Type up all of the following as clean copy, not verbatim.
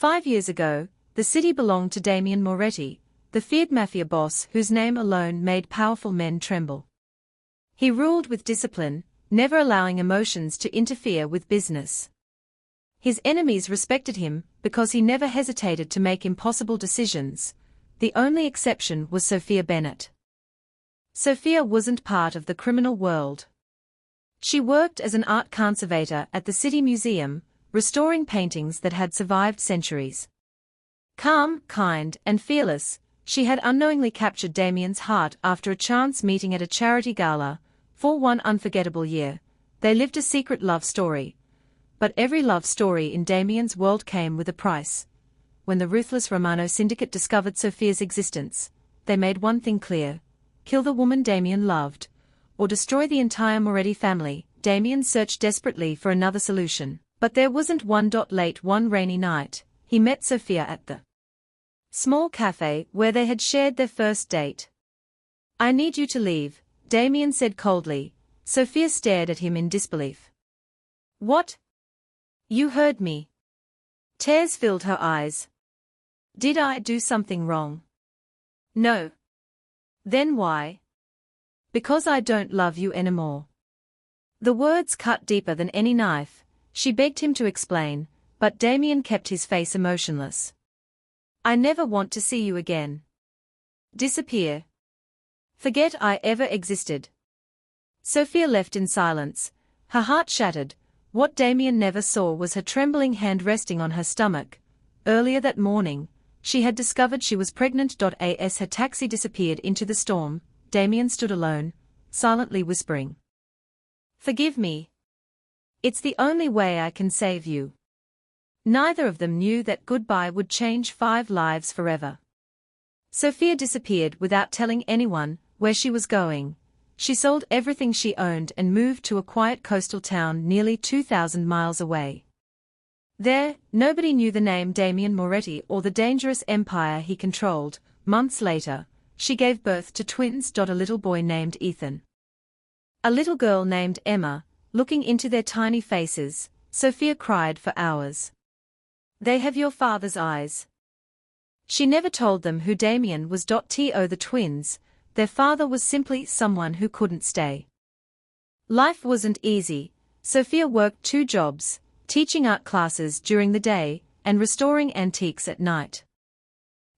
5 years ago, the city belonged to Damien Moretti, the feared mafia boss whose name alone made powerful men tremble. He ruled with discipline, never allowing emotions to interfere with business. His enemies respected him because he never hesitated to make impossible decisions. The only exception was Sophia Bennett. Sophia wasn't part of the criminal world. She worked as an art conservator at the City Museum, restoring paintings that had survived centuries. Calm, kind, and fearless, she had unknowingly captured Damien's heart after a chance meeting at a charity gala. For one unforgettable year, they lived a secret love story. But every love story in Damien's world came with a price. When the ruthless Romano syndicate discovered Sophia's existence, they made one thing clear: kill the woman Damien loved, or destroy the entire Moretti family. Damien searched desperately for another solution, but there wasn't one. Late one rainy night, he met Sophia at the small cafe where they had shared their first date. "I need you to leave," Damien said coldly. Sophia stared at him in disbelief. "What? You heard me." Tears filled her eyes. "Did I do something wrong?" "No." "Then why?" "Because I don't love you anymore." The words cut deeper than any knife. She begged him to explain, but Damien kept his face emotionless. "I never want to see you again. Disappear. Forget I ever existed." Sophia left in silence, her heart shattered. What Damien never saw was her trembling hand resting on her stomach. Earlier that morning, she had discovered she was pregnant. As her taxi disappeared into the storm, Damien stood alone, silently whispering, "Forgive me. It's the only way I can save you." Neither of them knew that goodbye would change 5 lives forever. Sophia disappeared without telling anyone where she was going. She sold everything she owned and moved to a quiet coastal town nearly 2,000 miles away. There, nobody knew the name Damien Moretti or the dangerous empire he controlled. Months later, she gave birth to twins. A little boy named Ethan. A little girl named Emma. Looking into their tiny faces, Sophia cried for hours. "They have your father's eyes." She never told them who Damien was. The twins, their father was simply someone who couldn't stay. Life wasn't easy. Sophia worked 2 jobs, teaching art classes during the day and restoring antiques at night.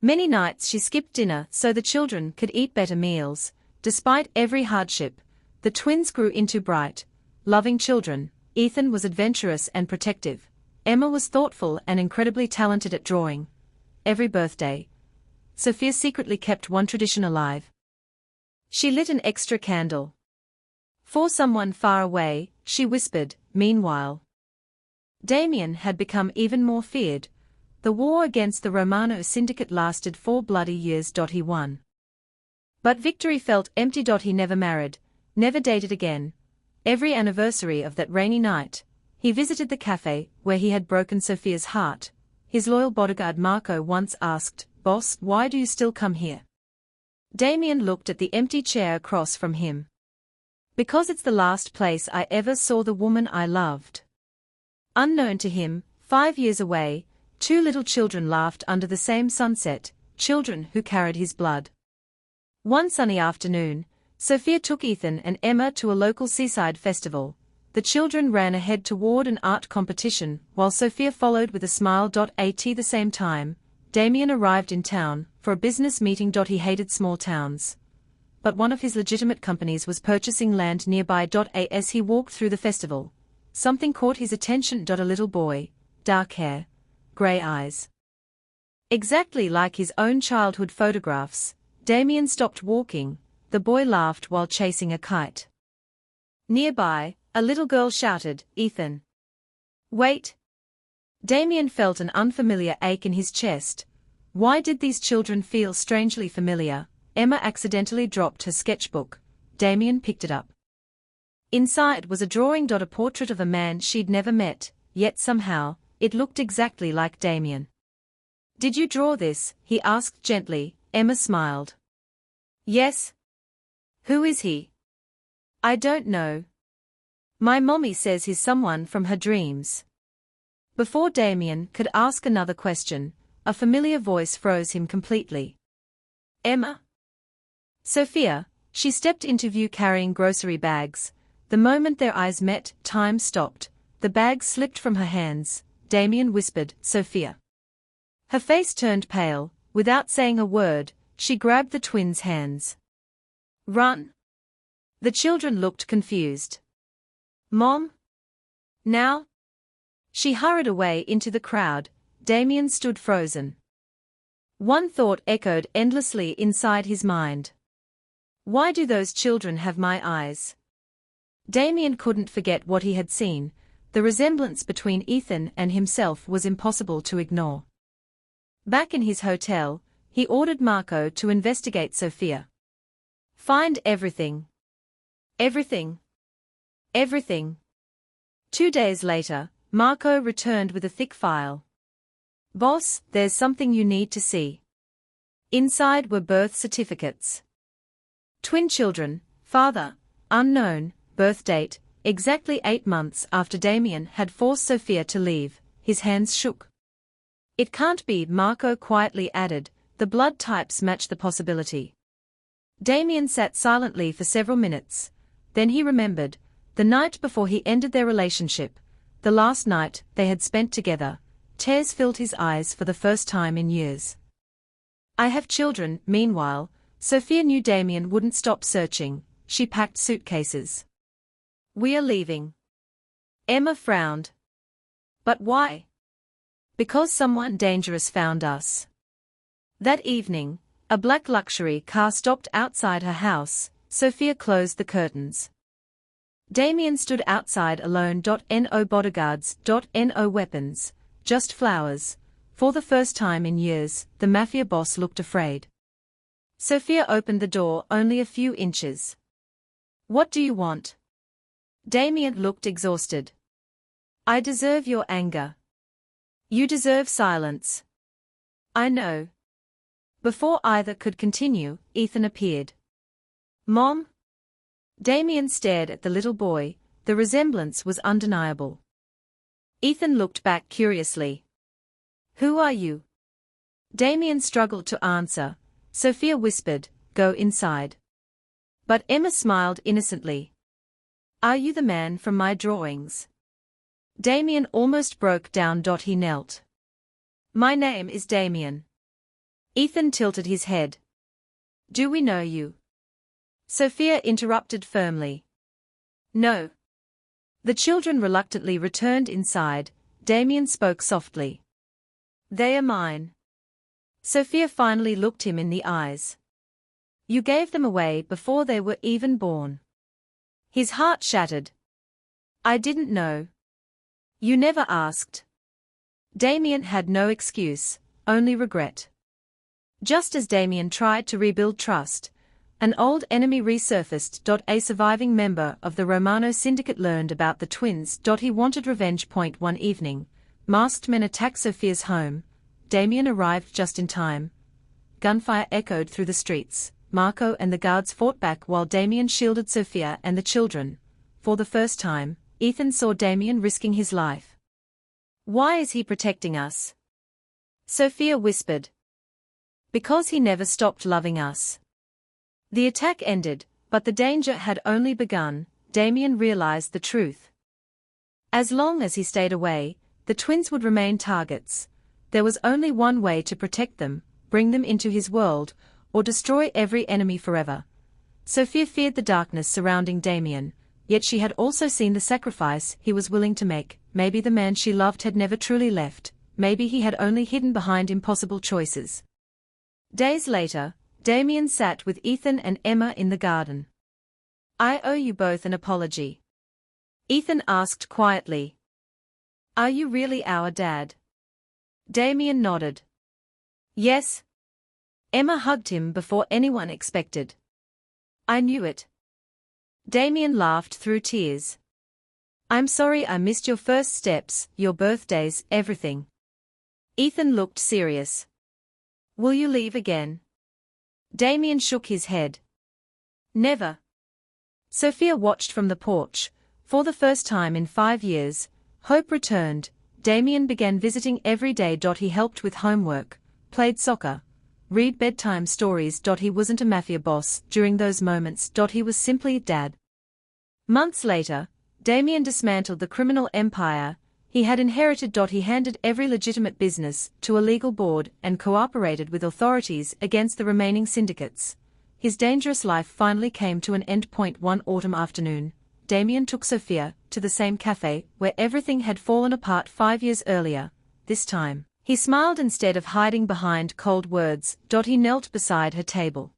Many nights she skipped dinner so the children could eat better meals. Despite every hardship, the twins grew into bright, loving children. Ethan was adventurous and protective. Emma was thoughtful and incredibly talented at drawing. Every birthday, Sophia secretly kept one tradition alive. She lit an extra candle. "For someone far away," she whispered. Meanwhile, Damien had become even more feared. The war against the Romano syndicate lasted 4 bloody years. He won. But victory felt empty. He never married, never dated again. Every anniversary of that rainy night, he visited the cafe where he had broken Sophia's heart. His loyal bodyguard Marco once asked, "Boss, why do you still come here?" Damien looked at the empty chair across from him. "Because it's the last place I ever saw the woman I loved." Unknown to him, 5 years away, 2 little children laughed under the same sunset, children who carried his blood. One sunny afternoon, Sophia took Ethan and Emma to a local seaside festival. The children ran ahead toward an art competition, while Sophia followed with a smile. At the same time, Damien arrived in town for a business meeting. He hated small towns. But one of his legitimate companies was purchasing land nearby. As he walked through the festival, something caught his attention. A little boy, dark hair, gray eyes. Exactly like his own childhood photographs. Damien stopped walking. The boy laughed while chasing a kite. Nearby, a little girl shouted, "Ethan! Wait!" Damien felt an unfamiliar ache in his chest. Why did these children feel strangely familiar? Emma accidentally dropped her sketchbook. Damien picked it up. Inside was a drawing. A portrait of a man she'd never met, yet somehow, it looked exactly like Damien. "Did you draw this?" he asked gently. Emma smiled. "Yes." "Who is he?" "I don't know. My mommy says he's someone from her dreams." Before Damien could ask another question, a familiar voice froze him completely. Emma? Sophia, she stepped into view carrying grocery bags. The moment their eyes met, time stopped. The bags slipped from her hands. Damien whispered, Sophia. Her face turned pale. Without saying a word, she grabbed the twins' hands. Run! The children looked confused. Mom? Now? She hurried away into the crowd. Damien stood frozen. One thought echoed endlessly inside his mind. Why do those children have my eyes? Damien couldn't forget what he had seen. The resemblance between Ethan and himself was impossible to ignore. Back in his hotel, he ordered Marco to investigate Sophia. Find everything. Everything. Everything. 2 days later, Marco returned with a thick file. Boss, there's something you need to see. Inside were birth certificates. Twin children, father, unknown, birth date, exactly 8 months after Damien had forced Sophia to leave. His hands shook. It can't be, Marco quietly added, the blood types match the possibility. Damien sat silently for several minutes. Then he remembered, the night before he ended their relationship, the last night they had spent together. Tears filled his eyes for the first time in years. I have children. Meanwhile, Sophia knew Damien wouldn't stop searching. She packed suitcases. We are leaving. Emma frowned. But why? Because someone dangerous found us. That evening, a black luxury car stopped outside her house. Sophia closed the curtains. Damien stood outside alone. No bodyguards. No weapons. Just flowers. For the first time in years, the mafia boss looked afraid. Sophia opened the door only a few inches. What do you want? Damien looked exhausted. I deserve your anger. You deserve silence. I know. Before either could continue, Ethan appeared. Mom? Damien stared at the little boy. The resemblance was undeniable. Ethan looked back curiously. Who are you? Damien struggled to answer. Sophia whispered, go inside. But Emma smiled innocently. Are you the man from my drawings? Damien almost broke down. He knelt. My name is Damien. Ethan tilted his head. Do we know you? Sophia interrupted firmly. No. The children reluctantly returned inside. Damien spoke softly. They are mine. Sophia finally looked him in the eyes. You gave them away before they were even born. His heart shattered. I didn't know. You never asked. Damien had no excuse, only regret. Just as Damien tried to rebuild trust, an old enemy resurfaced. A surviving member of the Romano syndicate learned about the twins. He wanted revenge. One evening, masked men attacked Sophia's home. Damien arrived just in time. Gunfire echoed through the streets. Marco and the guards fought back while Damien shielded Sophia and the children. For the first time, Ethan saw Damien risking his life. Why is he protecting us? Sophia whispered. Because he never stopped loving us. The attack ended, but the danger had only begun. Damien realized the truth. As long as he stayed away, the twins would remain targets. There was only one way to protect them, bring them into his world, or destroy every enemy forever. Sophia feared the darkness surrounding Damien, yet she had also seen the sacrifice he was willing to make. Maybe the man she loved had never truly left, maybe he had only hidden behind impossible choices. Days later, Damien sat with Ethan and Emma in the garden. I owe you both an apology. Ethan asked quietly. Are you really our dad? Damien nodded. Yes. Emma hugged him before anyone expected. I knew it. Damien laughed through tears. I'm sorry I missed your first steps, your birthdays, everything. Ethan looked serious. Will you leave again? Damien shook his head. Never. Sophia watched from the porch. For the first time in 5 years, hope returned. Damien began visiting every day. He helped with homework, played soccer, read bedtime stories. He wasn't a mafia boss during those moments. He was simply Dad. Months later, Damien dismantled the criminal empire he had inherited. He handed every legitimate business to a legal board and cooperated with authorities against the remaining syndicates. His dangerous life finally came to an end. One autumn afternoon, Damien took Sophia to the same cafe where everything had fallen apart 5 years earlier. This time, he smiled instead of hiding behind cold words. He knelt beside her table.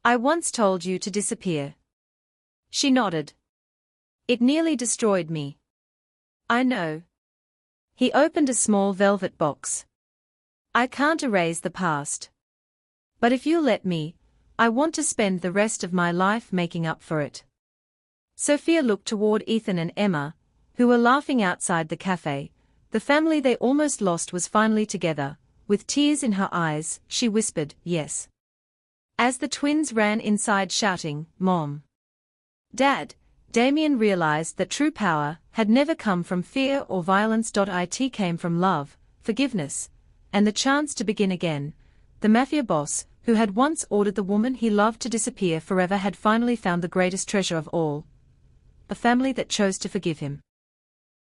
"I once told you to disappear." She nodded. "It nearly destroyed me." "I know." He opened a small velvet box. "I can't erase the past. But if you'll let me, I want to spend the rest of my life making up for it." Sophia looked toward Ethan and Emma, who were laughing outside the cafe. The family they almost lost was finally together. With tears in her eyes, she whispered, "Yes." As the twins ran inside shouting, "Mom! Dad!" Damien realized that true power had never come from fear or violence. It came from love, forgiveness, and the chance to begin again. The mafia boss, who had once ordered the woman he loved to disappear forever, had finally found the greatest treasure of all: a family that chose to forgive him.